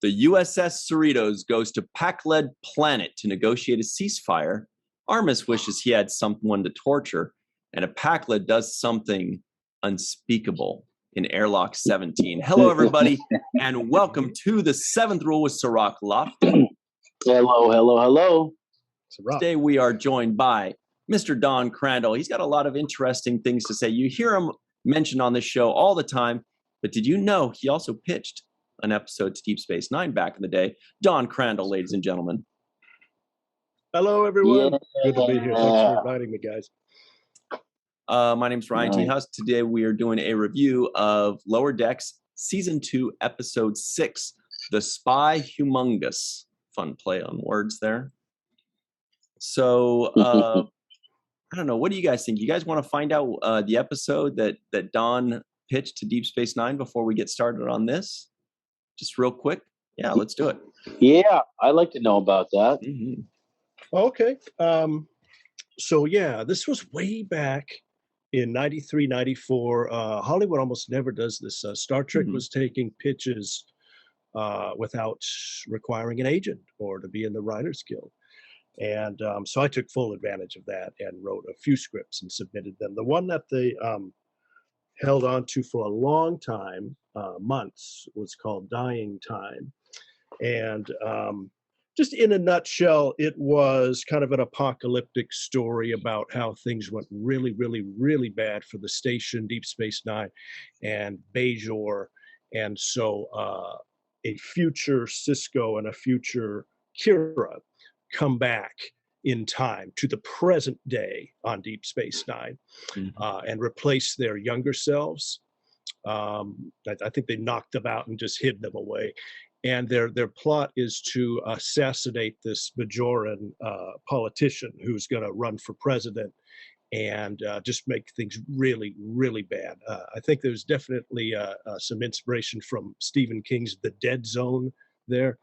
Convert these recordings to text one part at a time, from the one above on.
The USS Cerritos goes to Pakled planet to negotiate a ceasefire. Armus wishes he had someone to torture, and a Pakled does something unspeakable in Airlock 17. Hello, everybody, and welcome to the Seventh Rule with Cirroc Lofton. Hello. Today we are joined by Mr. Don Crandall. He's got a lot of interesting things to say. You hear him mentioned on this show all the time, but did you know he also pitched an episode to Deep Space Nine back in the day? Don Crandall, ladies and gentlemen. Hello, everyone. Good to be here. Thanks for inviting me, guys. My name's Ryan T. Husk. Today we are doing a review of Lower Decks Season 2, Episode 6, The Spy Humongous. Fun play on words there. So, I don't know. What do you guys think? You guys want to find out the episode that Don pitched to Deep Space Nine before we get started on this? Just real quick. Yeah, let's do it. Yeah, I'd like to know about that. Mm-hmm. Okay. So, yeah, this was way back in 93, 94. Hollywood almost never does this. Star Trek was taking pitches without requiring an agent or to be in the Writers Guild. And so I took full advantage of that and wrote a few scripts and submitted them. The one that they held on to for a long time, months, was called Dying Time. And just in a nutshell, it was kind of an apocalyptic story about how things went really, really, really bad for the station, Deep Space Nine, and Bajor. And so a future Sisko and a future Kira come back in time to the present day on Deep Space Nine and replace their younger selves. I think they knocked them out and just hid them away. And their plot is to assassinate this Bajoran politician who's going to run for president and just make things really, really bad. I think there's definitely some inspiration from Stephen King's The Dead Zone there.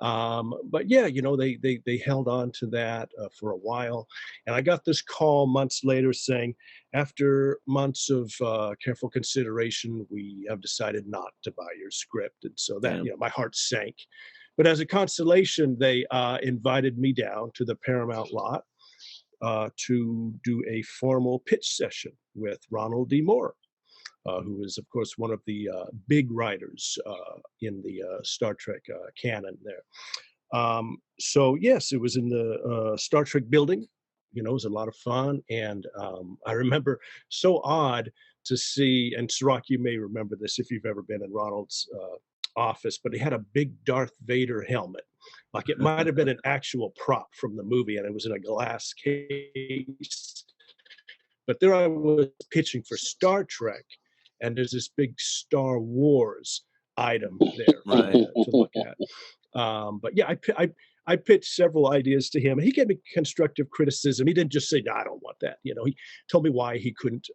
But yeah, you know, they held on to that for a while. And I got this call months later saying, after months of careful consideration, we have decided not to buy your script. And so that, you know, my heart sank. But as a consolation, they invited me down to the Paramount lot to do a formal pitch session with Ronald D. Moore, who is, of course, one of the big writers in the Star Trek canon there. So, yes, it was in the Star Trek building. You know, it was a lot of fun. And I remember so odd to see, and Cirroc, you may remember this if you've ever been in Ronald's office, but he had a big Darth Vader helmet. Like it might have been an actual prop from the movie, and it was in a glass case. But there I was pitching for Star Trek, and there's this big Star Wars item there to look at. But yeah, I pitched several ideas to him, and he gave me constructive criticism. He didn't just say, "No, I don't want that." You know, he told me why he couldn't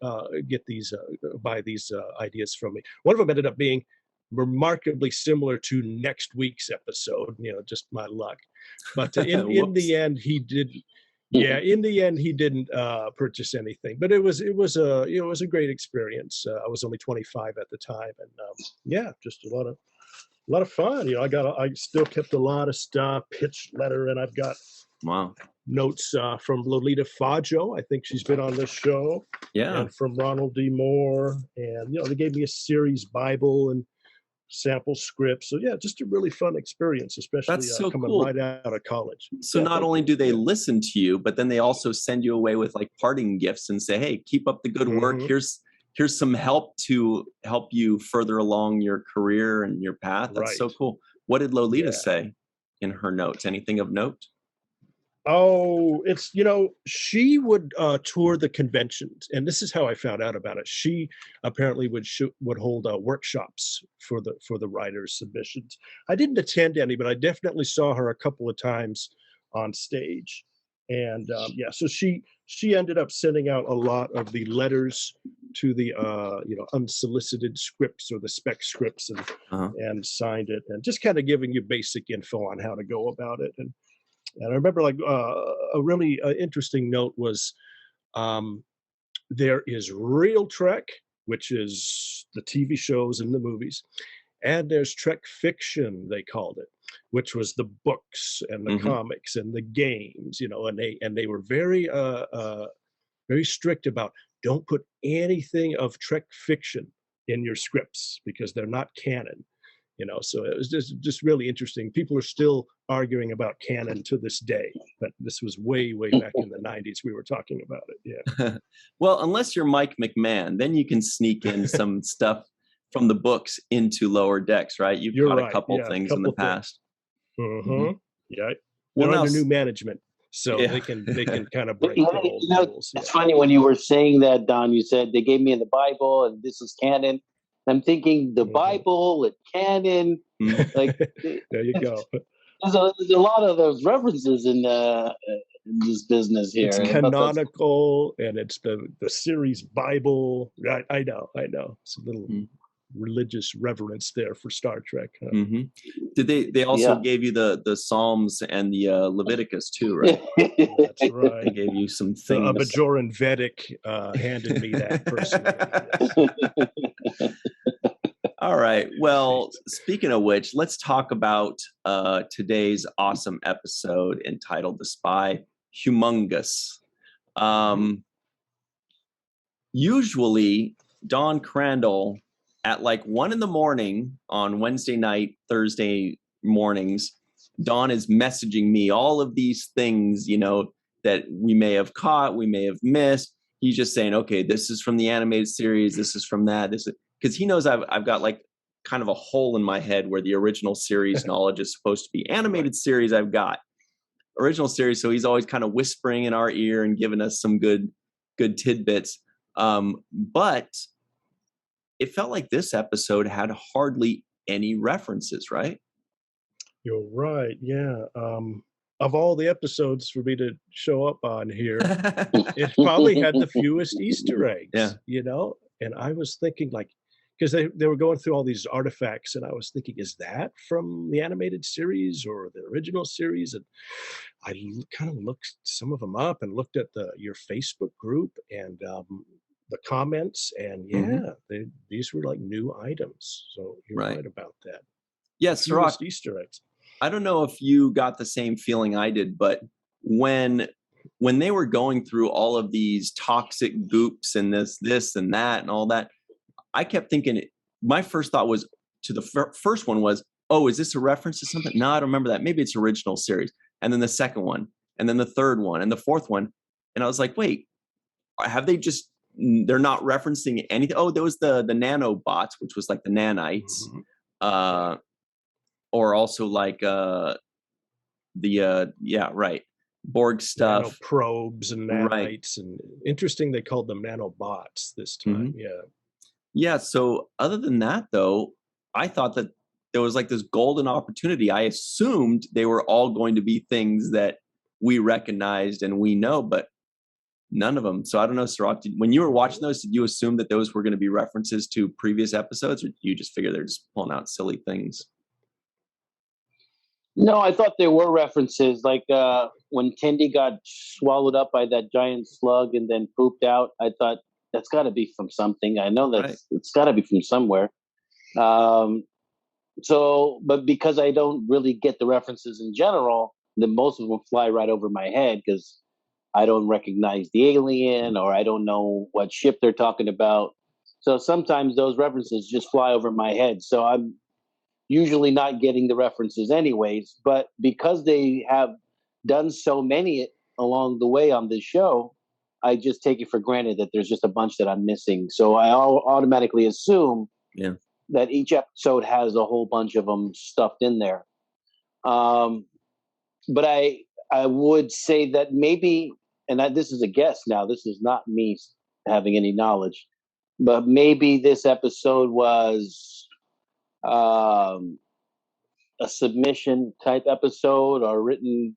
get these, buy these ideas from me. One of them ended up being remarkably similar to next week's episode. You know, just my luck. But in the end, he did. Yeah, in the end, he didn't purchase anything, but it was a great experience. I was only 25 at the time, and yeah, just a lot of fun. You know, I still kept a lot of stuff, pitch letter, and I've got notes from Lolita Faggio. I think she's been on this show. Yeah, and from Ronald D. Moore, and you know, they gave me a series Bible and sample scripts. So yeah, just a really fun experience, especially coming right out of college. So not only do they listen to you, but then they also send you away with like parting gifts and say, "Hey, keep up the good work. Here's some help to help you further along your career and your path." That's so cool. What did Lolita say in her notes? Anything of note? Oh, it's, you know, she would tour the conventions, and this is how I found out about it. She apparently would hold workshops for the writers' submissions. I didn't attend any, but I definitely saw her a couple of times on stage. And yeah, so she ended up sending out a lot of the letters to the you know, unsolicited scripts or the spec scripts, and signed it, and just kind of giving you basic info on how to go about it. And I remember, like, a really interesting note was there is Real Trek, which is the TV shows and the movies, And there's Trek fiction, they called it, which was the books and the comics and the games, you know, and they were very strict about don't put anything of Trek fiction in your scripts because they're not canon, you know. So it was just really interesting. People are still arguing about canon to this day, but this was way back in the 90s we were talking about it. Yeah. Well, unless you're Mike McMahon, then you can sneak in some stuff from the books into Lower Decks, right? You've got a couple things in the past. Yeah. Well, they're under new management, so they can kind of break the old rules. It's funny when you were saying that, Don. You said they gave me the Bible and this is canon. I'm thinking the Bible and canon. Like there you go. There's a lot of those references in this business here. It's canonical, and it's the series Bible. I know. It's a little religious reverence there for Star Trek. Huh? Did they also gave you the Psalms and the Leviticus too, right? That's right. They gave you some things. Bajoran Vedic handed me that personally. All right. Well, speaking of which, let's talk about today's awesome episode entitled "The Spy Humongous." Usually, Don Crandall at like 1 a.m. on Wednesday night, Thursday mornings, Don is messaging me all of these things, you know, that we may have caught, we may have missed. He's just saying, okay, this is from the animated series, this is from that, this is, because he knows I've got like kind of a hole in my head where the original series knowledge is supposed to be. Animated series, I've got original series, so he's always kind of whispering in our ear and giving us some good tidbits. But it felt like this episode had hardly any references, right? You're right. Yeah. Of all the episodes for me to show up on here, it probably had the fewest Easter eggs. Yeah. You know, and I was thinking like, because they were going through all these artifacts, and I was thinking, is that from the animated series or the original series? And I kind of looked some of them up and looked at your Facebook group and the comments, and these were like new items. So you're right about that. Yes, Cirroc, Easter eggs. I don't know if you got the same feeling I did, but when they were going through all of these toxic goops and this and that and all that, I kept thinking, my first thought was to the first one was, oh, is this a reference to something? No, I don't remember that. Maybe it's original series. And then the second one, and then the third one, and the fourth one. And I was like, wait, have they just, they're not referencing anything? Oh, there was the nanobots, which was like the nanites. Or also like Borg stuff. Nano probes and nanites. And interesting they called them nanobots this time. Yeah, so other than that, though, I thought that there was like this golden opportunity. I assumed they were all going to be things that we recognized and we know, but none of them. So I don't know, Cirroc, when you were watching those, did you assume that those were going to be references to previous episodes, or did you just figure they're just pulling out silly things? No, I thought there were references. Like when Tendi got swallowed up by that giant slug and then pooped out, I thought, that's got to be from something. I know that it's got to be from somewhere. But because I don't really get the references in general, then most of them fly right over my head because I don't recognize the alien or I don't know what ship they're talking about. So sometimes those references just fly over my head. So I'm usually not getting the references anyways. But because they have done so many along the way on this show, I just take it for granted that there's just a bunch that I'm missing. So I automatically assume that each episode has a whole bunch of them stuffed in there. But I would say that maybe, and this is a guess now, this is not me having any knowledge, but maybe this episode was a submission type episode or written,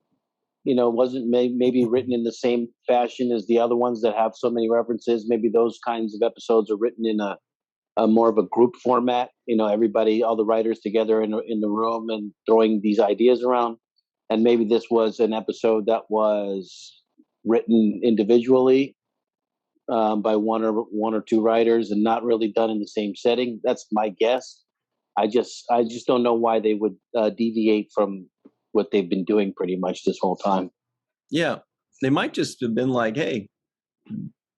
wasn't maybe written in the same fashion as the other ones that have so many references. Maybe those kinds of episodes are written in a more of a group format, everybody, all the writers together in the room and throwing these ideas around. And maybe this was an episode that was written individually by one or two writers and not really done in the same setting. That's my guess. I just don't know why they would deviate from what they've been doing pretty much this whole time. Yeah, they might just have been like, hey,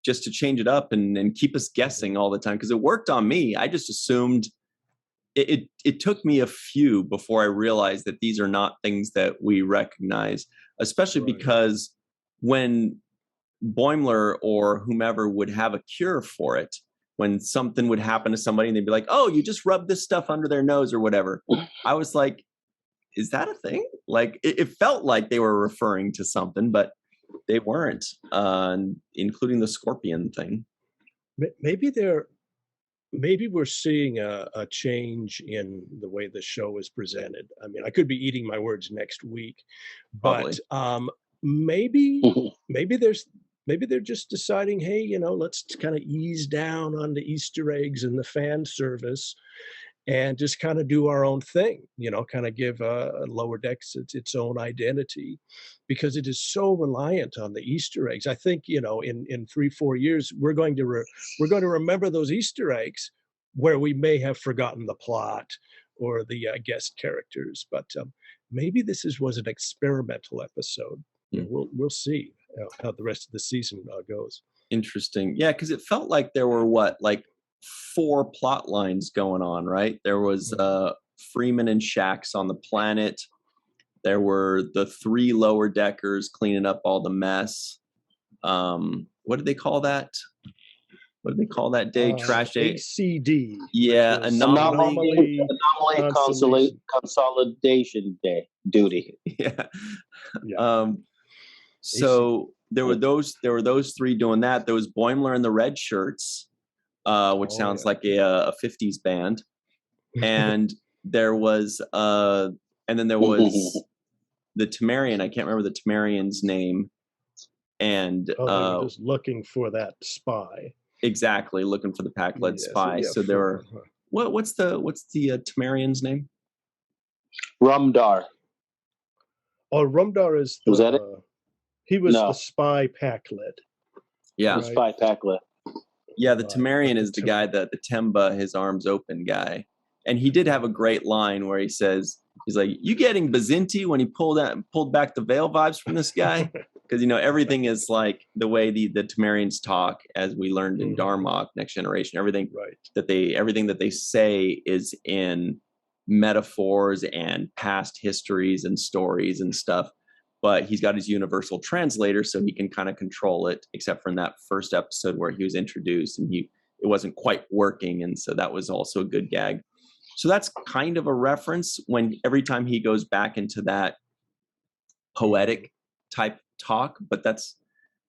just to change it up and keep us guessing all the time, because it worked on me. I just assumed it took me a few before I realized that these are not things that we recognize, especially because when Boimler or whomever would have a cure for it, when something would happen to somebody and they'd be like, oh, you just rub this stuff under their nose or whatever. I was like, is that a thing? Like, it felt like they were referring to something, but they weren't, including the scorpion thing. Maybe we're seeing a change in the way the show is presented. I mean, I could be eating my words next week, but maybe they're just deciding, hey, you know, let's kind of ease down on the Easter eggs and the fan service and just kind of do our own thing, you know, kind of give Lower Decks its own identity, because it is so reliant on the Easter eggs. I think, you know, in 3-4 years, we're going to remember those Easter eggs where we may have forgotten the plot or the guest characters. But maybe this was an experimental episode. We'll see how the rest of the season goes. Interesting. Yeah, because it felt like there were like 4 plot lines going on, right? There was Freeman and Shax on the planet. There were the 3 lower deckers cleaning up all the mess. What did they call that? What did they call that day? Trash day. ACD. Yeah, anomaly consolidation day duty. Yeah. So there were those 3 doing that. There was Boimler in the red shirts, which sounds like a 50s band. And there was and then there was the Tarmarian. I can't remember the Tarmarian's name. And they were just looking for that spy. Exactly, looking for the Pakled spy. So there were what's the Tarmarian's name? Rumdar. Oh, Rumdar is was that it? He was the spy Pakled. Yeah, the spy Pakled. Yeah, the Tarmarian is the guy that the Temba, his arms open guy, and he did have a great line where he says, he's like, "You getting Kzinti?" when he pulled back the veil vibes from this guy. Because, you know, everything is like the way the Tarmarians talk, as we learned in Darmok, Next Generation. Everything that they say is in metaphors and past histories and stories and stuff. But he's got his universal translator, so he can kind of control it, except for in that first episode where he was introduced and it wasn't quite working. And so that was also a good gag. So that's kind of a reference every time he goes back into that poetic type talk, but that's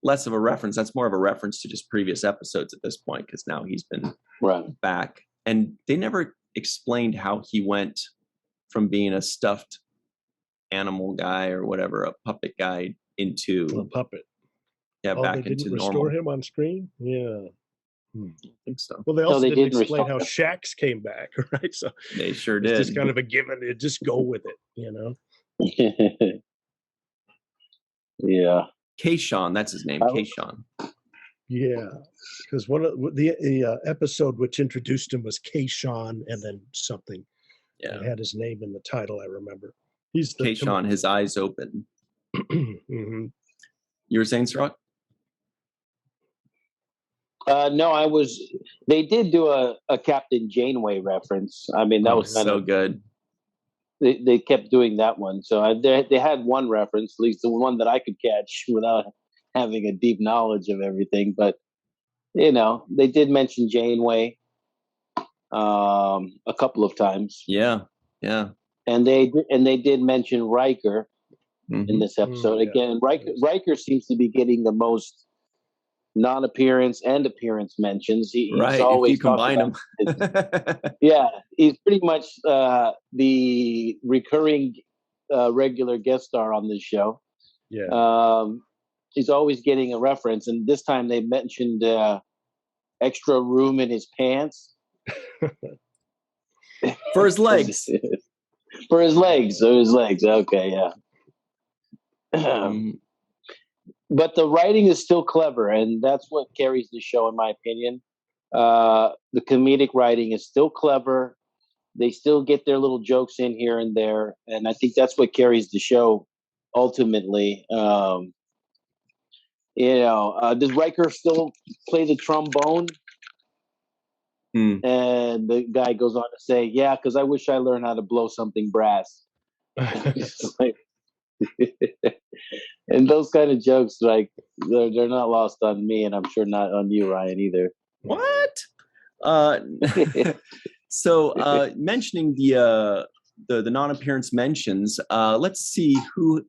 less of a reference. That's more of a reference to just previous episodes at this point, because now he's been back. And they never explained how he went from being a stuffed animal guy or whatever, a puppet guy, into a puppet. Yeah, back they into didn't normal. Restore him on screen? Yeah. I think so. Well, they also didn't explain how Shax came back, right? So they sure did. It's just kind of a given. Just go with it, you know? Yeah. Kazon, that's his name, Kazon. Yeah, because one of the episode which introduced him was Kazon, and then something. Yeah, it had his name in the title. I remember. He's the Kazon, his eyes open. You were saying, Cirroc? No, they did do a Captain Janeway reference. I mean, that was kind so of good. They kept doing that one. So they had one reference, at least the one that I could catch without having a deep knowledge of everything. But, you know, they did mention Janeway a couple of times. Yeah, yeah. And they did mention Riker in this episode. Again, Riker seems to be getting the most non-appearance and appearance mentions. He's always, if you combine them. Yeah, he's pretty much the recurring regular guest star on this show. Yeah, he's always getting a reference, and this time they mentioned extra room in his pants for his legs. For his legs. So his legs. Okay, yeah. But the writing is still clever, and that's what carries the show, in my opinion. The comedic writing is still clever. they still get their little jokes in here and there, and I think that's what carries the show ultimately. Does Riker still play the trombone? And the guy goes on to say, "Yeah, because I wish I learned how to blow something brass." Like, and those kind of jokes, like they're not lost on me, and I'm sure not on you, Ryan, either. What? So mentioning the non-appearance mentions, let's see who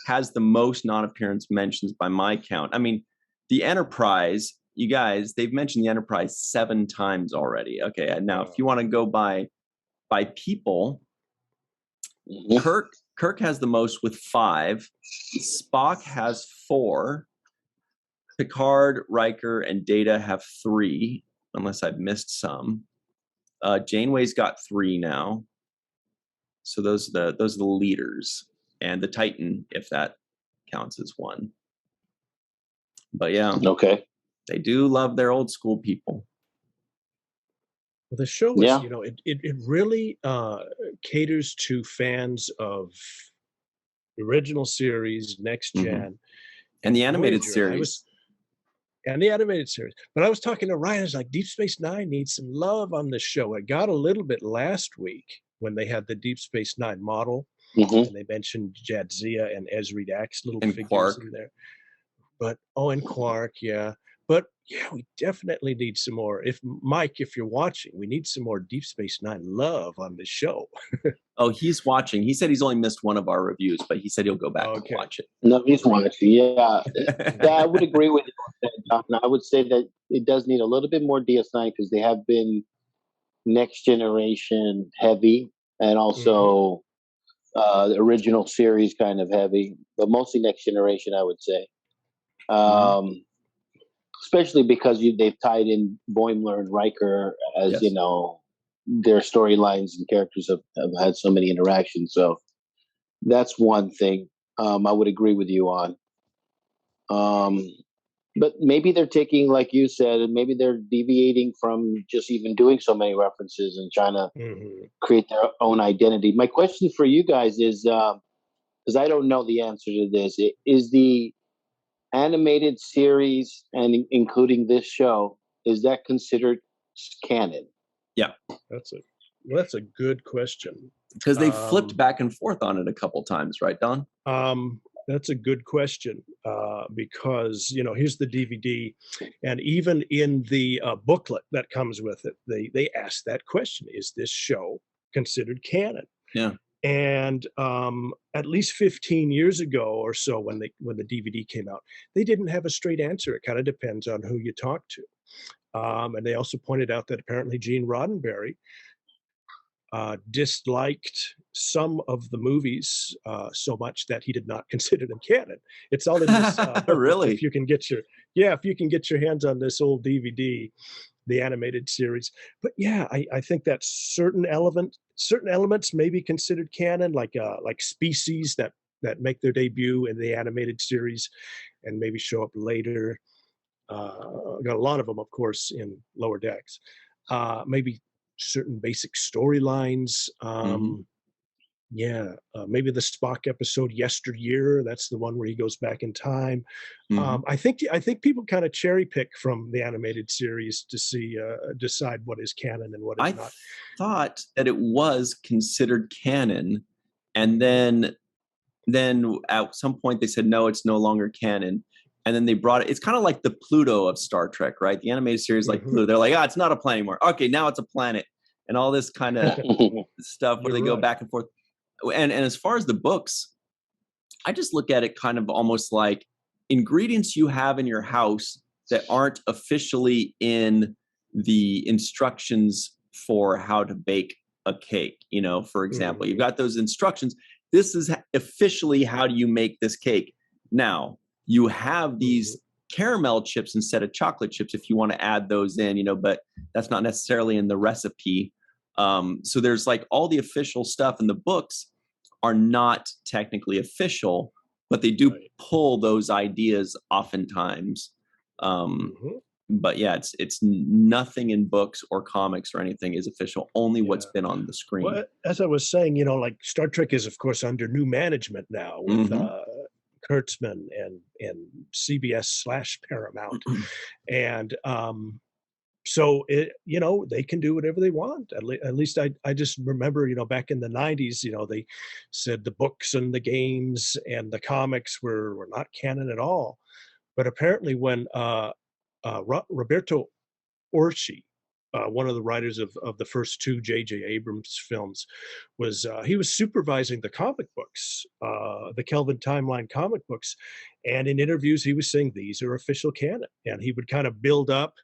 has the most non-appearance mentions by my count. I mean, the Enterprise, you guys, they've mentioned the Enterprise 7 times already. Okay, and now if you want to go by people, Kirk has the most with 5. Spock has 4. Picard, Riker, and Data have 3, unless I've missed some. Janeway's got 3 now. So those are the leaders, and the Titan, if that counts as 1. But yeah, okay, they do love their old school people. Well, the show is, it really caters to fans of the original series, Next Gen, and the animated Voyager. series. And the animated series. But I was talking to Ryan, I was like, Deep Space Nine needs some love on this show. It got a little bit last week when they had the Deep Space Nine model. And they mentioned Jadzia and Ezri Dax, little figures Quark in there. But, and Quark, yeah. But, yeah, we definitely need some more. Mike, if you're watching, we need some more Deep Space Nine love on this show. Oh, he's watching. He said he's only missed one of our reviews, but he said he'll go back and watch it. No, he's watching. Yeah, I would agree with you, John. I would say that it does need a little bit more DS9 because they have been Next Generation heavy and also the original series kind of heavy, but mostly Next Generation, I would say. Especially because they've tied in Boimler and Riker as, their storylines and characters have had so many interactions. So that's one thing I would agree with you on. But maybe they're taking, like you said, and maybe they're deviating from just even doing so many references and trying to create their own identity. My question for you guys is, because I don't know the answer to this, is the animated series and including this show, is that considered canon? Yeah, that's a good question, because they flipped back and forth on it a couple times, right, Don? That's a good question, because here's the DVD, and even in the booklet that comes with it, they ask that question: is this show considered canon? Yeah. And at least 15 years ago or so, when the DVD came out, they didn't have a straight answer. It kind of depends on who you talk to. And they also pointed out that apparently Gene Roddenberry disliked some of the movies so much that he did not consider them canon. It's all in this. Really? If you can get your hands on this old DVD, the animated series. But yeah, I think that certain elements may be considered canon, like species that make their debut in the animated series and maybe show up later. Got a lot of them, of course, in Lower Decks. Maybe certain basic storylines. Maybe the Spock episode Yesteryear. That's the one where he goes back in time. I think people kind of cherry pick from the animated series to decide what is canon and what is not. I thought that it was considered canon, and then at some point they said no, it's no longer canon. And then they brought it. It's kind of like the Pluto of Star Trek, right? The animated series, like Pluto, they're like, it's not a planet anymore. Okay, now it's a planet, and all this kind of stuff where they go back and forth. And as far as the books, I just look at it kind of almost like ingredients you have in your house that aren't officially in the instructions for how to bake a cake. For example, you've got those instructions. This is officially how do you make this cake. Now, you have these caramel chips instead of chocolate chips if you want to add those in, but that's not necessarily in the recipe. So there's like all the official stuff, and the books are not technically official, but they do pull those ideas oftentimes. but yeah, it's nothing in books or comics or anything is official. Only what's been on the screen. Well, as I was saying, like Star Trek is, of course, under new management now with Kurtzman and CBS/Paramount, and so they can do whatever they want. At least I just remember, back in the 90s, they said the books and the games and the comics were not canon at all. But apparently when Roberto Orci, one of the writers of the first two J.J. Abrams films, he was supervising the comic books, the Kelvin Timeline comic books, and in interviews he was saying these are official canon, and he would kind of build up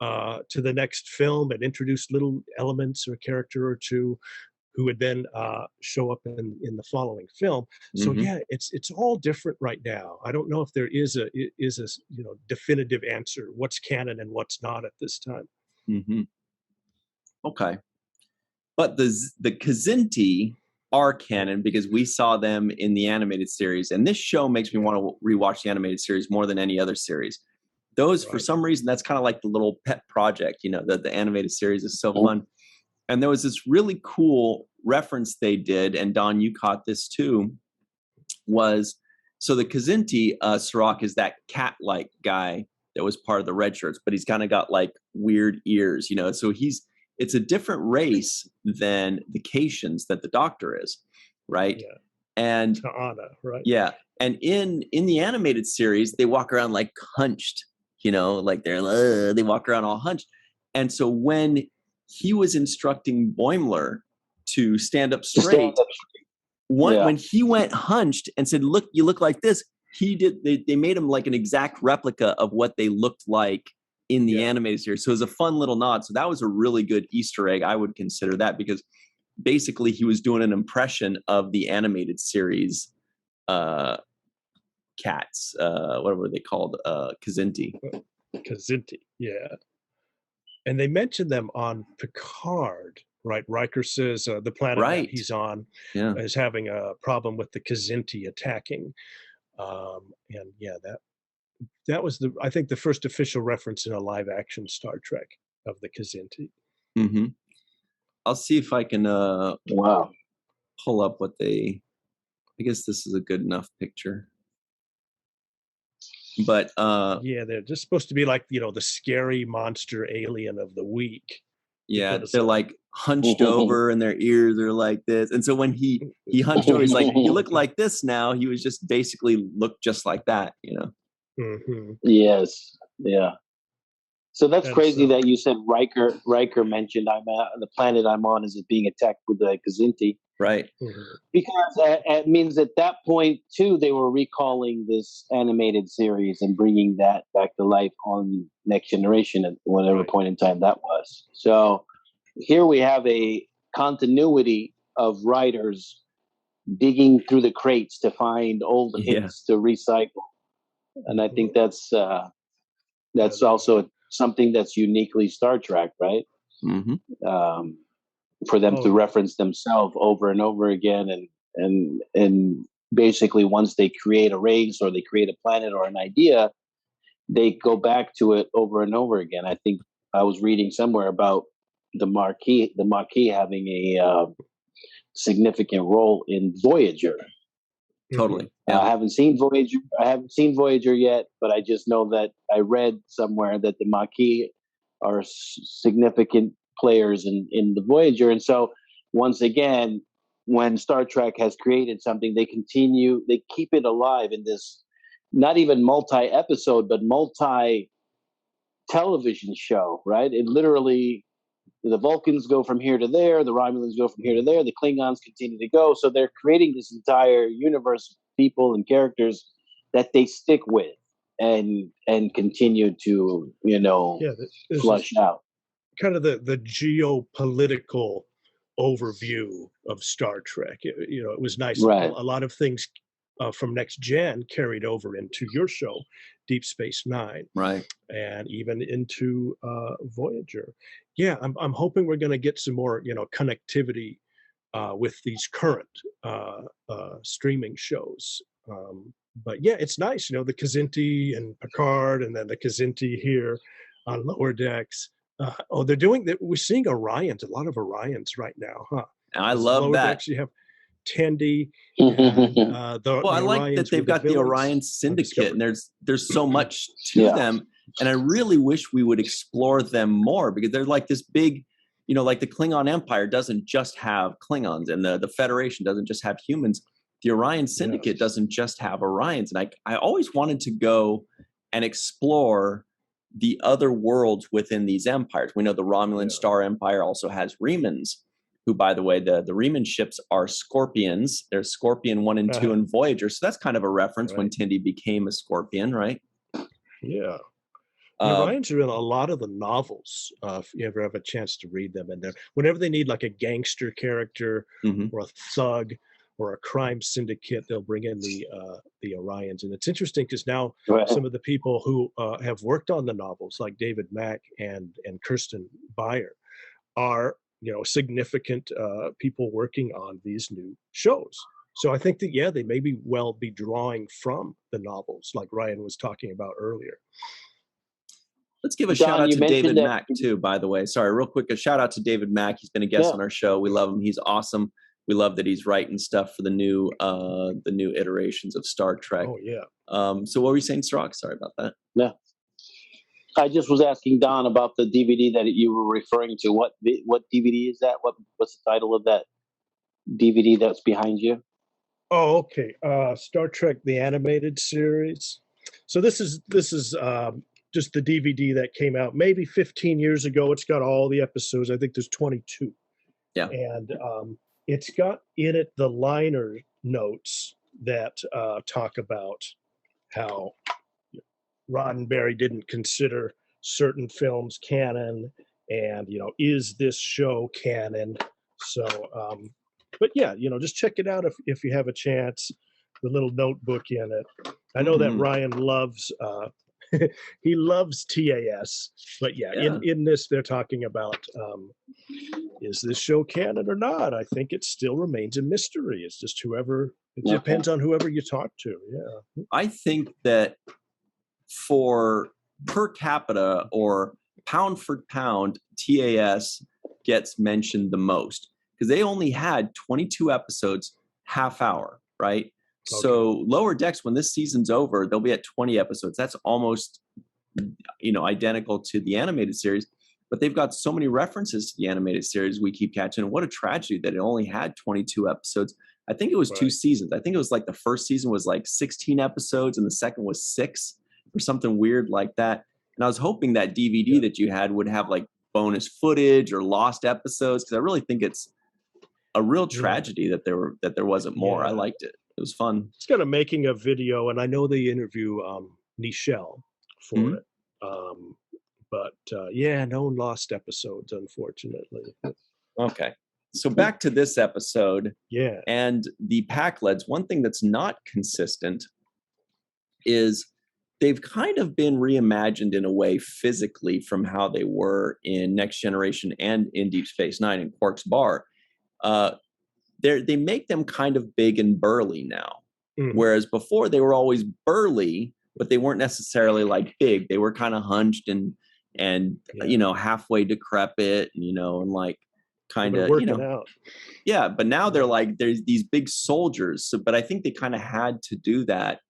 to the next film and introduce little elements or character or two who would then show up in the following film. So yeah, it's all different right now. I don't know if there is a definitive answer what's canon and what's not at this time. Okay, but the Kzinti are canon because we saw them in the animated series, and this show makes me want to rewatch the animated series more than any other series. Those, for some reason, that's kind of like the little pet project, that the animated series is so fun. And there was this really cool reference they did, and Don, you caught this too, so the Kzinti, Cirroc is that cat-like guy that was part of the red shirts, but he's kind of got like weird ears, so it's a different race than the Cations that the Doctor is, right? Yeah. And Ta'ana, right? Yeah. And in the animated series, they walk around like hunched, like they walk around all hunched. And so when he was instructing Boimler to stand up straight, when he went hunched and said, "Look, you look like this," they made him like an exact replica of what they looked like in the animated series. So it was a fun little nod. So that was a really good Easter egg. I would consider that, because basically he was doing an impression of the animated series cats. What were they called? Kzinti. Kzinti, yeah. And they mentioned them on Picard, right? Riker says the planet that he's on is having a problem with the Kzinti attacking. And yeah, that was I think the first official reference in a live action Star Trek of the Kzinti. I'll see if I can pull up what I guess this is a good enough picture. But yeah, they're just supposed to be like, the scary monster alien of the week. Yeah, they're like hunched over and their ears are like this. And so when he hunched over, he's like, "You look like this now." He was just basically looked just like that, Yes. Yeah. So that's crazy that you said Riker mentioned the planet I'm on is being attacked with the Kzinti. Right. Because it means at that point, too, they were recalling this animated series and bringing that back to life on Next Generation at whatever point in time that was. So here we have a continuity of writers digging through the crates to find old hits to recycle. And I think that's also something that's uniquely Star Trek, right? For them to reference themselves over and over again, and basically once they create a race or they create a planet or an idea, they go back to it over and over again. I think I was reading somewhere about the Maquis having a significant role in Voyager. Totally. I haven't seen Voyager yet, but I just know that I read somewhere that the Maquis are significant players in the Voyager. And so once again, when Star Trek has created something, they keep it alive in this not even multi-episode, but multi-television show, right? It literally, the Vulcans go from here to there, the Romulans go from here to there, the Klingons continue to go. So they're creating this entire universe of people and characters that they stick with and continue to, flush out. Kind of the geopolitical overview of Star Trek. It was nice. Right. A lot of things from Next Gen carried over into your show, Deep Space Nine, right, and even into Voyager. Yeah, I'm hoping we're going to get some more, connectivity with these current streaming shows. But yeah, it's nice, the Kzinti and Picard, and then the Kzinti here. on lower decks. They're doing that. We're seeing Orions, a lot of Orions right now, huh? And I love lower that. Decks, you have Tendi. And, well, I like Orions that they've got the Orion Syndicate, and there's so much to them. And I really wish we would explore them more, because they're like this big, like the Klingon Empire doesn't just have Klingons, and the Federation doesn't just have humans. The Orion Syndicate doesn't just have Orions. And I always wanted to go and explore the other worlds within these empires. We know the Romulan Star Empire also has Remans, who, by the way, the Reman ships are Scorpions. There's Scorpion 1 and 2 and Voyager. So that's kind of a reference when Tendi became a Scorpion, right? Yeah. The Orions are in a lot of the novels, if you ever have a chance to read them. And whenever they need like a gangster character or a thug or a crime syndicate, they'll bring in the Orions. And it's interesting because now some of the people who have worked on the novels, like David Mack and Kirsten Beyer, are significant people working on these new shows. So I think that they may well be drawing from the novels, like Ryan was talking about earlier. Let's give a shout out to David Mack too, by the way. Sorry, real quick, a shout out to David Mack. He's been a guest on our show. We love him. He's awesome. We love that he's writing stuff for the new iterations of Star Trek. Oh yeah. So what were you saying, Cirroc? Sorry about that. Yeah. I just was asking Don about the DVD that you were referring to. What DVD is that? What's the title of that DVD that's behind you? Oh, okay. Star Trek: The Animated Series. So this is just the DVD that came out maybe 15 years ago. It's got all the episodes. I think there's 22. Yeah. And it's got in it the liner notes that talk about how Roddenberry didn't consider certain films canon, and is this show canon? So, but yeah, just check it out if you have a chance. The little notebook in it. I know that Ryan loves. He loves TAS, but in this they're talking about is this show canon or not? I think it still remains a mystery. It's just depends on whoever you talk to. Yeah, I think that for per capita or pound for pound, TAS gets mentioned the most, because they only had 22 episodes, half hour, right? Okay. So Lower Decks, when this season's over, they'll be at 20 episodes. That's almost, identical to the animated series, but they've got so many references to the animated series we keep catching. And what a tragedy that it only had 22 episodes. I think it was 2 seasons. I think it was like the first season was like 16 episodes and the second was 6 or something weird like that. And I was hoping that DVD that you had would have like bonus footage or lost episodes, because I really think it's a real tragedy that there wasn't more. I liked it. It was fun. It's got a making of video, and I know they interview Nichelle for it. But no lost episodes, unfortunately. Okay. So back to this episode. Yeah. And the Pakleds, one thing that's not consistent is they've kind of been reimagined in a way physically from how they were in Next Generation and in Deep Space Nine and Quark's Bar. They make them kind of big and burly now, whereas before they were always burly, but they weren't necessarily like big. They were kind of hunched and halfway decrepit, and like kind of working out. Yeah, but now there's these big soldiers. So, but I think they kind of had to do that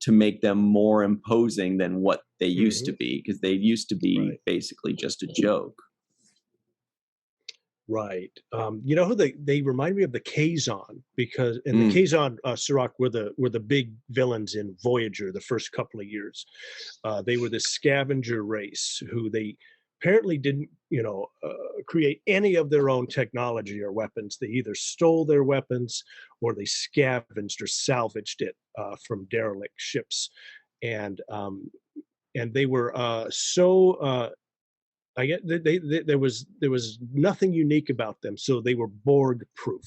to make them more imposing than what they used to be, because they used to be basically just a joke. Right. Who they remind me of the Kazon, because the Kazon Cirroc were the big villains in Voyager the first couple of years. They were the scavenger race who they apparently didn't create any of their own technology or weapons. They either stole their weapons or they scavenged or salvaged it from derelict ships, and they were I get there was nothing unique about them, so they were Borg proof.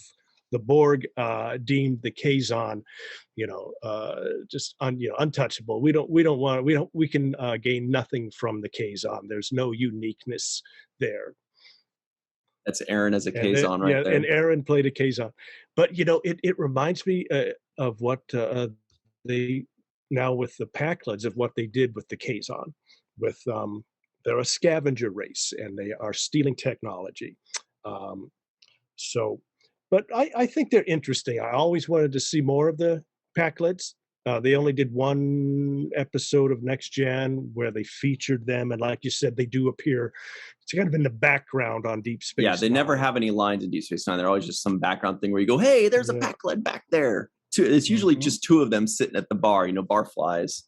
The Borg deemed the Kazon, just untouchable. We can gain nothing from the Kazon. There's no uniqueness there. That's Aron as a Kazon, right there. And Aron played a Kazon, but it reminds me of what they now with the Pakleds, of what they did with the Kazon, with they're a scavenger race, and they are stealing technology. Um, so, but I think they're interesting. I always wanted to see more of the Pakleds. They only did one episode of Next Gen where they featured them, and like you said, they do appear. It's kind of in the background on Deep Space. Yeah, they never have any lines in Deep Space Nine. They're always just some background thing where you go, "Hey, there's a Pakled back there." It's usually just two of them sitting at the bar. Barflies.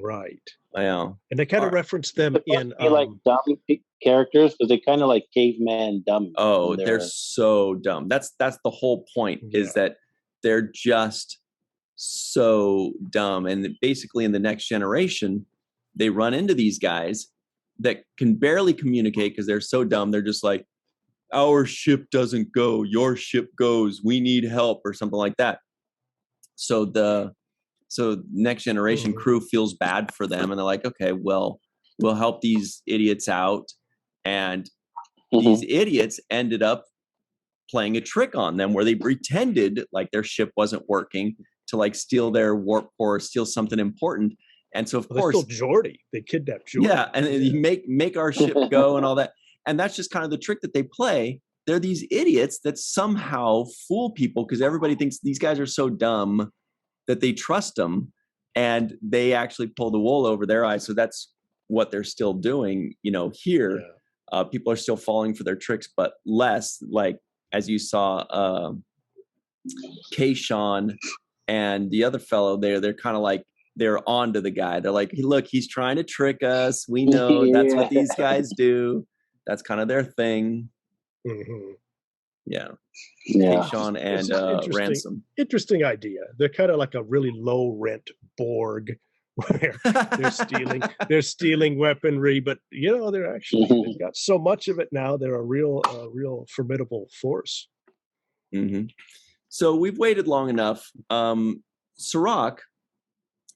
Right. I know. And they kind of reference them in like dumb characters, because they kind of like caveman dumb. Oh, they're so dumb. That's the whole point. Is that they're just so dumb. And basically in the Next Generation, they run into these guys that can barely communicate because they're so dumb. They're just like, our ship doesn't go, your ship goes, we need help, or something like that. So Next Generation crew feels bad for them, and they're like, okay, well, we'll help these idiots out. And these idiots ended up playing a trick on them where they pretended like their ship wasn't working to like steal their warp core, steal something important. And so of course, Geordi, they kidnapped Geordi. Yeah, and you make our ship go and all that. And that's just kind of the trick that they play. They're these idiots that somehow fool people because everybody thinks these guys are so dumb that they trust them, and they actually pull the wool over their eyes. So that's what they're still doing, here. Yeah. People are still falling for their tricks, but less, like, as you saw, Kazon and the other fellow there, they're kind of like, they're on to the guy. They're like, hey, look, he's trying to trick us. We know that's what these guys do. That's kind of their thing. Mm-hmm. Yeah. Kazon and Ransom. Interesting idea. They're kind of like a really low rent Borg, where they're stealing weaponry, but they're actually they've got so much of it now. They're a real formidable force. Mm-hmm. So we've waited long enough. Cirroc,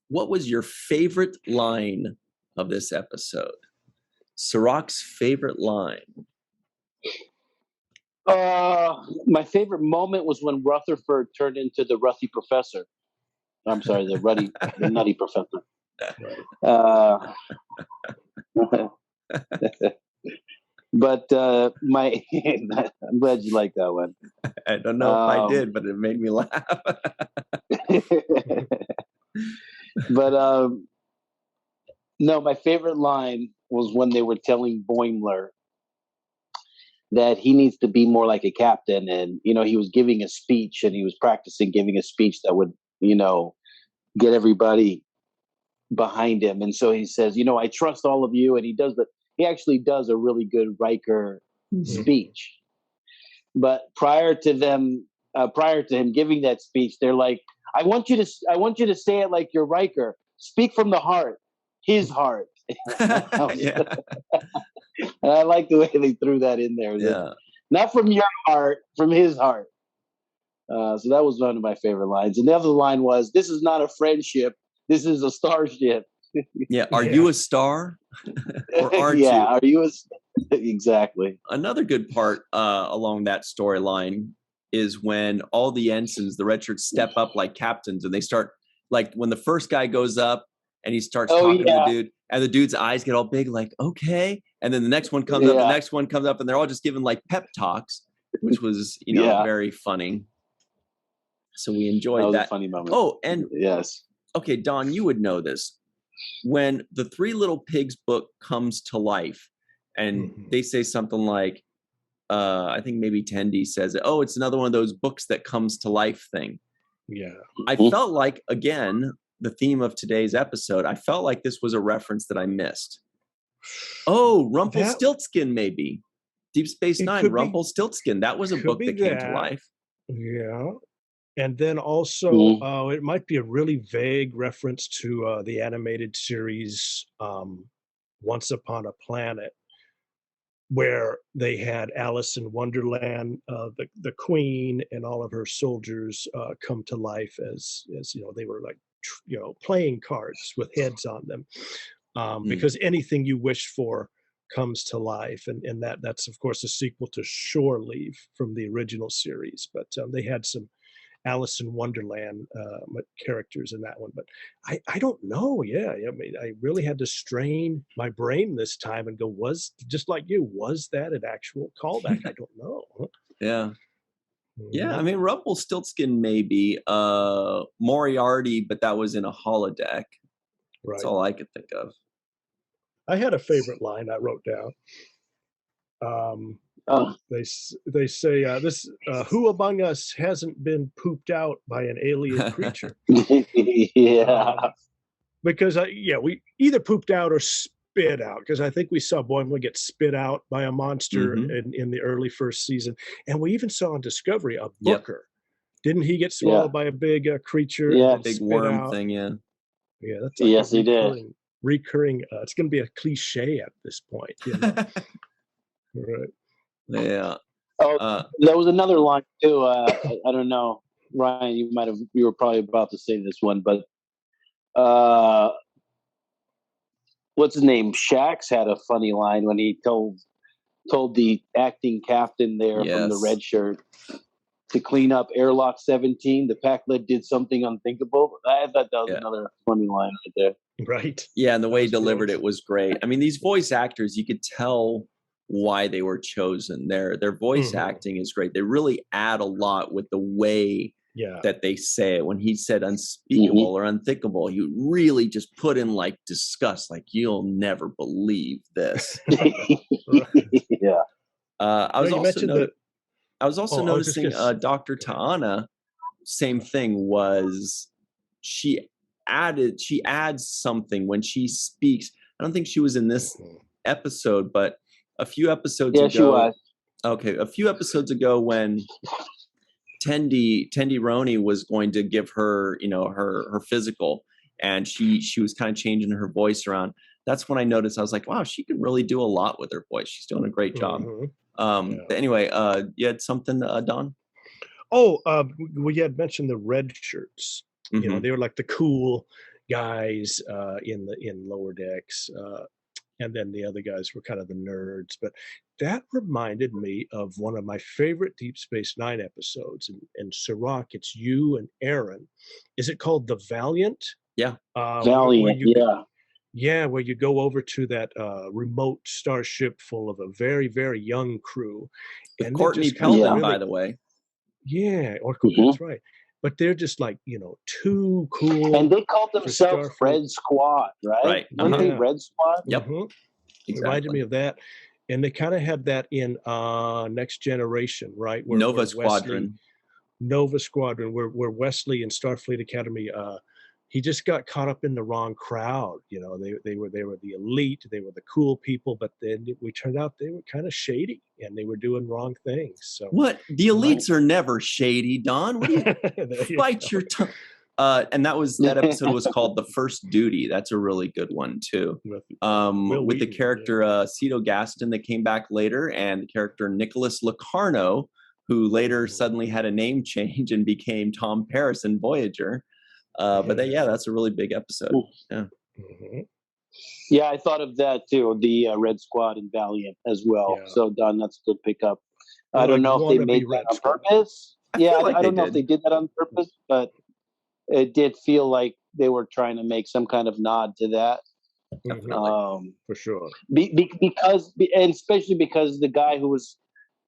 what was your favorite line of this episode? Cirroc's favorite line. My favorite moment was when Rutherford turned into the Ruthy Professor. I'm sorry, the Nutty Professor. But I'm glad you like that one. I don't know if I did, but it made me laugh. But no, my favorite line was when they were telling Boimler that he needs to be more like a captain, and he was giving a speech, and he was practicing giving a speech that would get everybody behind him. And so he says, I trust all of you, and he actually does a really good Riker speech. But prior to him giving that speech, they're like, I want you to say it like you're Riker. Speak from the heart, his heart. Yeah. And I like the way they threw that in there. Yeah. Not from your heart, from his heart. So that was one of my favorite lines. And the other line was, this is not a friendship. This is a starship. Yeah. Are you a star? Or aren't you? Yeah. Are you exactly. Another good part along that storyline is when all the ensigns, the red shirts, step up like captains, and they start, like, when the first guy goes up and he starts talking to the dude, and the dude's eyes get all big, like, okay. And then the next one comes up, the next one comes up, and they're all just giving like pep talks, which was, very funny. So we enjoyed that. A funny moment. Oh, and yes. Okay, Don, you would know this. When the Three Little Pigs book comes to life, and they say something like, I think maybe Tendi says, oh, it's another one of those books that comes to life thing. Yeah. I felt like, again, the theme of today's episode, I felt like this was a reference that I missed. Oh, Rumpelstiltskin, maybe. Deep Space Nine, Rumpelstiltskin. That was a book that came to life. Yeah. And then also, it might be a really vague reference to the animated series Once Upon a Planet, where they had Alice in Wonderland, the Queen, and all of her soldiers come to life as they were like playing cards with heads on them, because anything you wish for comes to life, and that's of course a sequel to Shore Leave from the original series. But they had some Alice in Wonderland characters in that one. But I don't know. Yeah, I mean, I really had to strain my brain this time and go, was just like you, was that an actual callback? I don't know. Yeah. Yeah, I mean, Rumpelstiltskin maybe, Moriarty, but that was in a holodeck. Right. That's all I could think of. I had a favorite line I wrote down. They say this: who among us hasn't been pooped out by an alien creature? Yeah. Because we either pooped out or spit out. Because I think we saw Boimler get spit out by a monster in the early first season, and we even saw on Discovery a Booker. Didn't he get swallowed by a big creature? Yeah, and big spit worm out? thing. Yeah. Yeah, that's like yes, he did. Recurring. It's going to be a cliche at this point. You know? Right. Yeah. Oh, there was another line too. I don't know, Ryan. You were probably about to say this one, but what's his name? Shax had a funny line when he told the acting captain there from the red shirt to clean up airlock 17. The Pakled did something unthinkable. I thought that was another funny line right there. Right. Yeah, and the way he delivered it was great. I mean, these voice actors, you could tell why they were chosen. Their voice acting is great. They really add a lot with the way that they say it. When he said unspeakable or unthinkable, he really just put in like disgust, like you'll never believe this. Yeah. I was also noticing Dr. Ta'ana, same thing, was she adds something when she speaks. I don't think she was in this episode, but a few episodes ago. She was. Okay, a few episodes ago when Tendi Roni was going to give her, her physical, and she was kind of changing her voice around. That's when I noticed. I was like, wow, she can really do a lot with her voice. She's doing a great job. But anyway, you had something, Don? We had mentioned the red shirts. You know, they were like the cool guys in lower decks, and then the other guys were kind of the nerds. But that reminded me of one of my favorite Deep Space Nine episodes. In Cirroc, it's you and Aron. Is it called The Valiant? Yeah. Valiant, where you go over to that remote starship full of a very, very young crew. And Courtney Peldon, by the way. Yeah, that's right. But they're just like, too cool. And they called themselves Red Squad, right? Right. Weren't they Red Squad? Yep. Exactly. Reminded me of that. And they kind of had that in Next Generation, right? Nova Squadron, where Wesley in Starfleet Academy, he just got caught up in the wrong crowd. They were the elite, they were the cool people, but then we turned out they were kind of shady and they were doing wrong things. So what? The elites are never shady, Don. What do you bite your tongue? And that episode was called The First Duty. That's a really good one too. With the character Cito Gaston that came back later, and the character Nicholas Locarno, who later suddenly had a name change and became Tom Paris in Voyager. But that's a really big episode. Yeah. Yeah, I thought of that too. The Red Squad and Valiant as well. Yeah. So Don, that's a good pickup. I don't know if they made that on purpose. I don't know if they did that on purpose, but it did feel like they were trying to make some kind of nod to that. For sure. And especially because the guy who was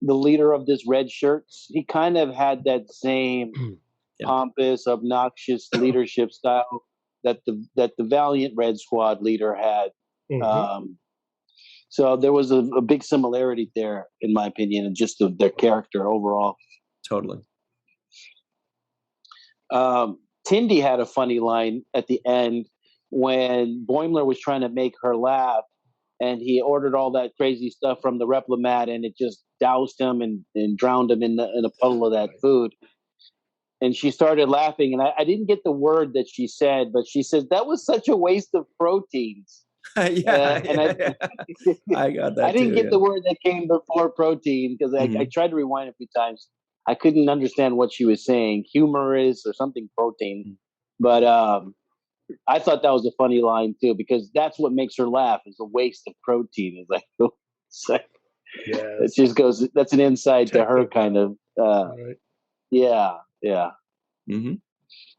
the leader of this red shirts, he kind of had that same pompous, obnoxious leadership style that the Valiant Red Squad leader had. So there was a big similarity there, in my opinion, and just their character overall. Totally. Tendi had a funny line at the end when Boimler was trying to make her laugh, and he ordered all that crazy stuff from the Replimat, and it just doused him and drowned him in a puddle of that food. And she started laughing, and I didn't get the word that she said, but she said, that was such a waste of proteins. I got that. I didn't get the word that came before protein, because I tried to rewind a few times. I couldn't understand what she was saying, humorous or something protein. But I thought that was a funny line too, because that's what makes her laugh, is a waste of protein. It's like it just goes, that's an insight to her kind of. Yeah. Mm-hmm.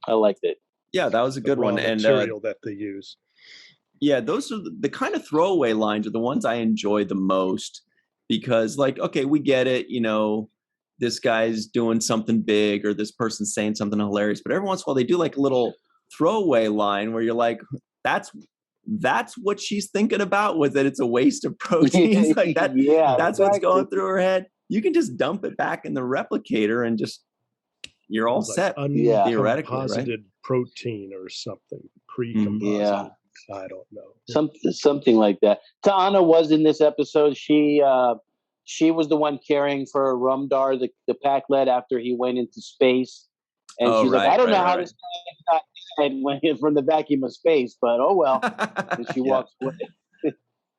I liked it. Yeah, that was a good one. And material that they use. Yeah, those are the kind of throwaway lines are the ones I enjoy the most because, like, okay, we get it, you know, this guy's doing something big or this person's saying something hilarious, but every once in a while they do like a little throwaway line where you're like, that's what she's thinking about, was that it's a waste of proteins. Like that, that's what's going through her head. You can just dump it back in the replicator and just you're all set. Theoretically, right? Protein or something pre-composited. Yeah. I don't know. Something like that. Ta'ana was in this episode. She was the one caring for Rumdar, the Pakled, after he went into space. And she's like, I don't know how this guy got and went in from the vacuum of space, but oh well. And she walks away.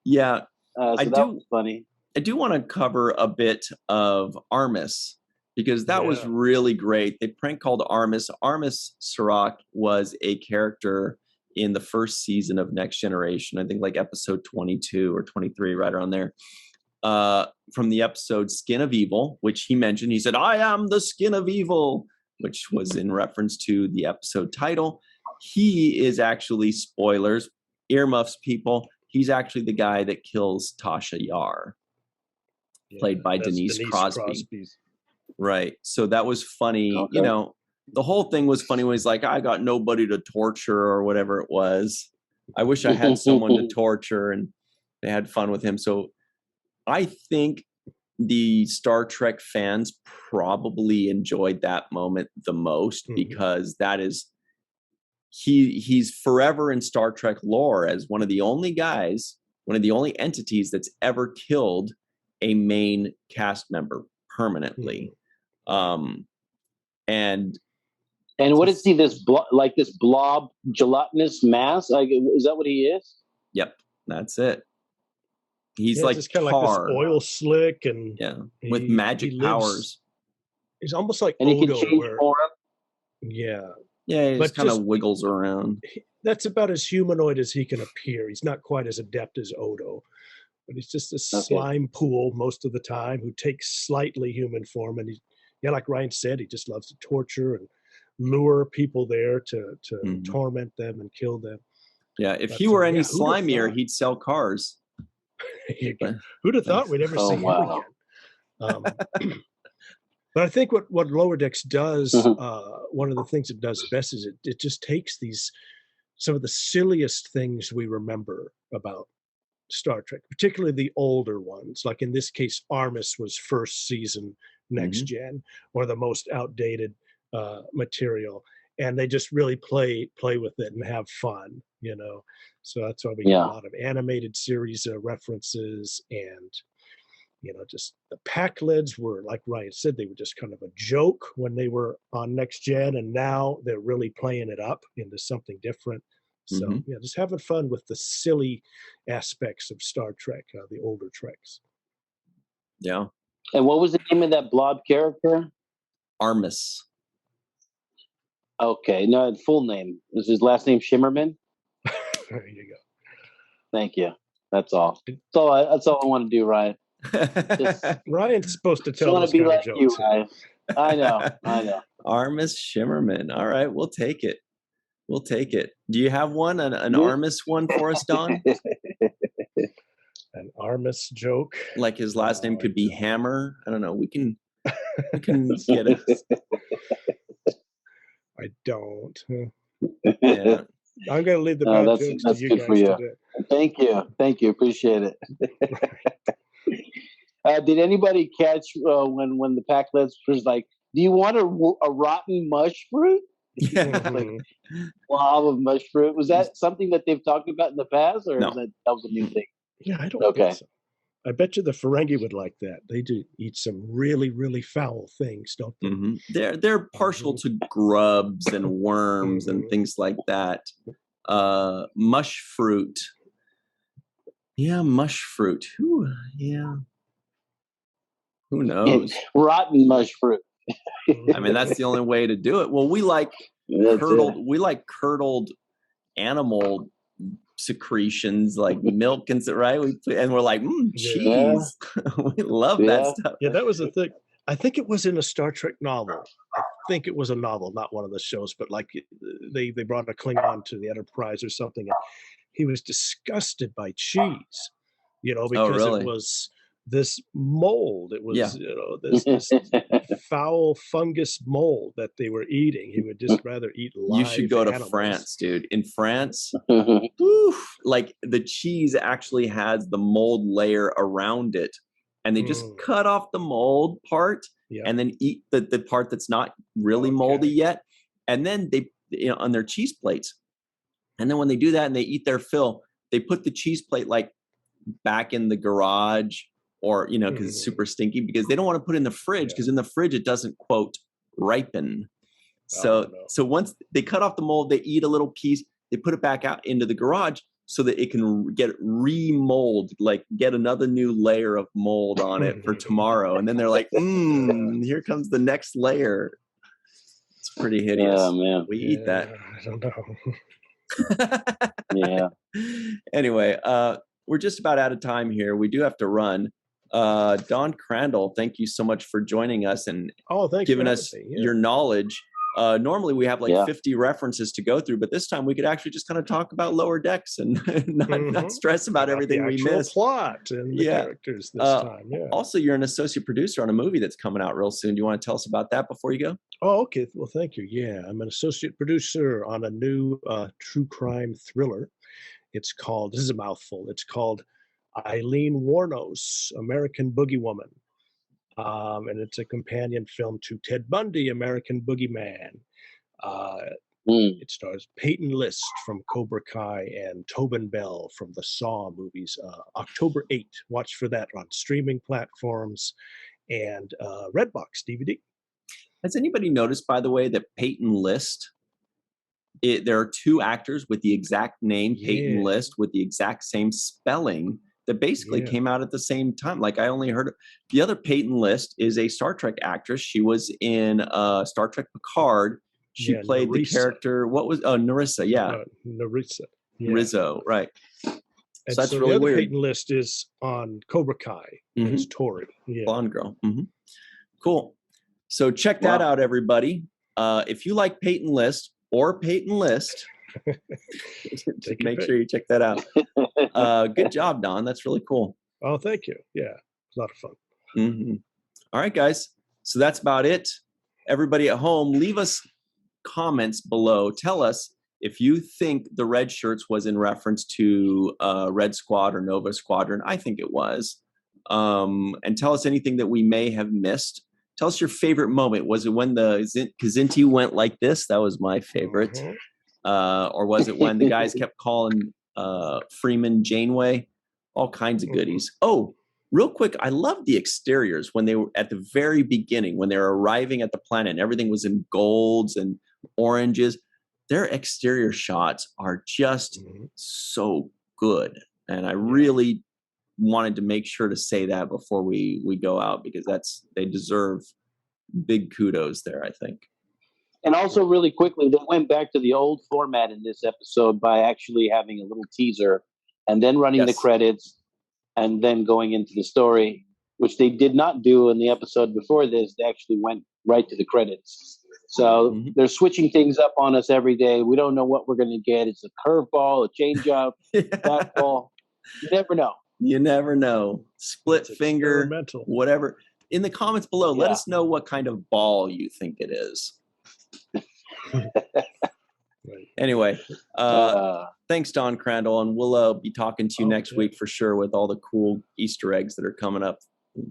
Yeah. So that was funny. I do want to cover a bit of Armus because that was really great. They prank called Armus. Armus Cirroc was a character in the first season of Next Generation, I think like episode 22 or 23, right around there, from the episode Skin of Evil, which he mentioned. He said, I am the Skin of Evil, which was in reference to the episode title. He is actually, spoilers, earmuffs people, he's actually the guy that kills Tasha Yar, played by Denise Crosby. Right. So that was funny. Okay. You know, the whole thing was funny when he's like, I got nobody to torture or whatever it was. I wish I had someone to torture, and they had fun with him. So I think the Star Trek fans probably enjoyed that moment the most because that is, he's forever in Star Trek lore as one of the only guys, one of the only entities that's ever killed a main cast member permanently. And what is he? This blob gelatinous mass? Like, is that what he is? Yep, that's it. He's like just kind of like this oil slick and with magic powers. He's almost like and Odo, he can change form. Yeah, he just kind of wiggles around. That's about as humanoid as he can appear. He's not quite as adept as Odo, but he's just a slime pool most of the time who takes slightly human form. And like Ryan said, he just loves to torture and lure people there to torment them and kill them. Yeah, if he were any slimier, he'd sell cars. Who'd have thought we'd ever see him again? But I think what Lower Decks does, one of the things it does best is it just takes some of the silliest things we remember about Star Trek, particularly the older ones. Like in this case, Armus was first season Next Gen, or the most outdated material, and they just really play with it and have fun, you know. So that's why we get a lot of animated series references, and you know, just the Pakleds were, like Ryan said, they were just kind of a joke when they were on Next Gen, and now they're really playing it up into something different. So just having fun with the silly aspects of Star Trek, the older Treks. Yeah. And what was the name of that blob character? Armus. Okay, no, full name. Was his last name Shimmerman? There you go. Thank you. That's all. That's all I want to do, Ryan. Ryan's supposed to tell us. I want to be like jokes. You, Ryan. I know. Armus Shimmerman. All right, we'll take it. Do you have one, an Armus one for us, Don? An Armus joke? Like his last name could be Hammer. I don't know. We can get it. I don't. Yeah. I'm going to leave the bad jokes to you guys today. Thank you. Appreciate it. Did anybody catch when the Pakleds was like, do you want a rotten mush fruit? Like, blob of mush fruit. Was that something that they've talked about in the past, or that was a new thing? Yeah, I don't think so. I bet you the Ferengi would like that. They do eat some really, really foul things, don't they? They're partial to grubs and worms and things like that. Mush fruit. Yeah, mush fruit. Who knows? Rotten mush fruit. I mean, that's the only way to do it. Well, we like curdled animal secretions like milk and right. And we're like, cheese. We love that stuff. Yeah, that was the thing. I think it was in a Star Trek novel. I think it was a novel, not one of the shows, but like they brought a Klingon to the Enterprise or something, and he was disgusted by cheese, because it was this mold. It was, this foul fungus mold that they were eating. He would just rather eat live You should go to animals. France, dude. In France, like the cheese actually has the mold layer around it, and they just cut off the mold part and then eat the part that's not really moldy yet. And then they, on their cheese plates. And then when they do that and they eat their fill, they put the cheese plate like back in the garage, or, because it's super stinky, because they don't want to put it in the fridge, because in the fridge it doesn't, quote, ripen. So once they cut off the mold, they eat a little piece, they put it back out into the garage so that it can get remold, like get another new layer of mold on it for tomorrow. And then they're like, here comes the next layer. It's pretty hideous. Oh, man. We eat that. I don't know. Anyway, we're just about out of time here. We do have to run. Don Crandall, thank you so much for joining us and giving us your knowledge. Normally we have like 50 references to go through, but this time we could actually just kind of talk about Lower Decks and not stress about everything we missed. Plot and the characters this time. Also, you're an associate producer on a movie that's coming out real soon. Do you want to tell us about that before you go? Oh, okay. Well, thank you. Yeah, I'm an associate producer on a new true crime thriller. It's called, this is a mouthful, it's called Eileen Wuornos, American Boogie Woman. And it's a companion film to Ted Bundy, American Boogeyman. It stars Peyton List from Cobra Kai and Tobin Bell from the Saw movies. October 8th. Watch for that on streaming platforms and Redbox DVD. Has anybody noticed, by the way, that Peyton List, there are two actors with the exact name, Peyton List, with the exact same spelling, that basically came out at the same time. Like, I only heard the other Peyton List is a Star Trek actress. She was in Star Trek Picard. She played the character. What was Narissa? Narissa. Rizzo, right? And so that's so really the other weird. Peyton List is on Cobra Kai. It's Tori. Blonde girl. Cool. So check that out, everybody. If you like Peyton List or Peyton List, make sure you check that out. Good job, Don. That's really cool. Oh, thank you. Yeah, it's a lot of fun. All right, guys. So that's about it. Everybody at home, leave us comments below. Tell us if you think the red shirts was in reference to Red Squad or Nova Squadron. I think it was. And tell us anything that we may have missed. Tell us your favorite moment. Was it when the Kzinti went like this? That was my favorite. Or was it when the guys kept calling Freeman Janeway? All kinds of goodies. Oh, real quick, I love the exteriors when they were at the very beginning, when they were arriving at the planet and everything was in golds and oranges. Their exterior shots are just so good. And I really wanted to make sure to say that before we go out, because they deserve big kudos there, I think. And also, really quickly, they went back to the old format in this episode by actually having a little teaser and then running the credits and then going into the story, which they did not do in the episode before this. They actually went right to the credits. So they're switching things up on us every day. We don't know what we're going to get. It's a curveball, a changeup, fastball. You never know. You never know. Split finger, whatever. In the comments below, let us know what kind of ball you think it is. Anyway, thanks, Don Crandall, and we'll be talking to you next week for sure with all the cool Easter eggs that are coming up.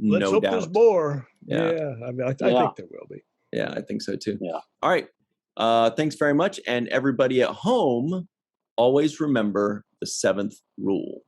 Let's hope there's more. I mean, I think there will be. Yeah, I think so too. All right. Thanks very much, and everybody at home, always remember the 7th rule.